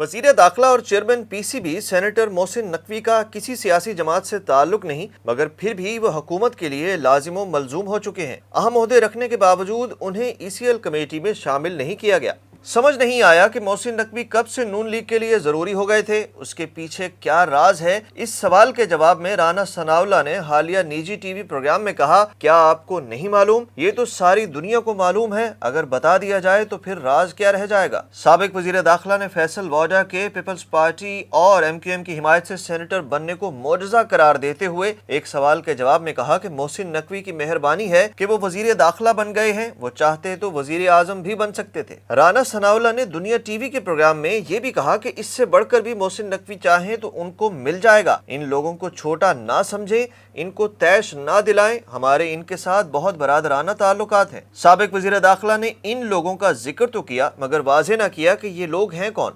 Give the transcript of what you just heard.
वजीर दाखिला और chairman PCB senator Mohsin Naqvi का किसी सियासी जमात से ताल्लुक नहीं, मगर फिर भी वह हुकूमत के लिए लाजिम मलजूम हो चुके हैं। अहम ओहदे रखने के बावजूद उन्हें ईसीएल कमेटी में शामिल नहीं किया गया। समझ नहीं आया कि मोहसिन नकवी कब से नून लीग के लिए जरूरी हो गए थे। उसके पीछे क्या राज है? इस सवाल के जवाब में राना सनाउल्लाह ने हालिया निजी टीवी प्रोग्राम में कहा, क्या आपको नहीं मालूम? ये तो सारी दुनिया को मालूम है। अगर बता दिया जाए तो फिर राज क्या रह जाएगा? साबिक वजीर दाखिला ने फैसल वाडा के पीपल्स पार्टी और एमक्यूएम की हिमायत से सेनेटर बनने को मोजज़ा करार देते हुए एक सवाल के जवाब में कहा कि मोहसिन नकवी की मेहरबानी है कि वो वजीर दाखिला बन गए हैं। वो चाहते तो वजीर आजम भी बन सकते थे। राना सनाउल्लाह ने दुनिया टीवी के प्रोग्राम में ये भी कहा कि इससे बढ़कर भी मोहसिन नकवी चाहें तो उनको मिल जाएगा। इन लोगों को छोटा ना समझें, इनको तैश ना दिलाएं। हमारे इनके साथ बहुत बरादराना ताल्लुकात हैं। साबिक वजीर दाखिला ने इन लोगों का जिक्र तो किया, मगर वाज़ेह ना किया कि ये लोग हैं कौन।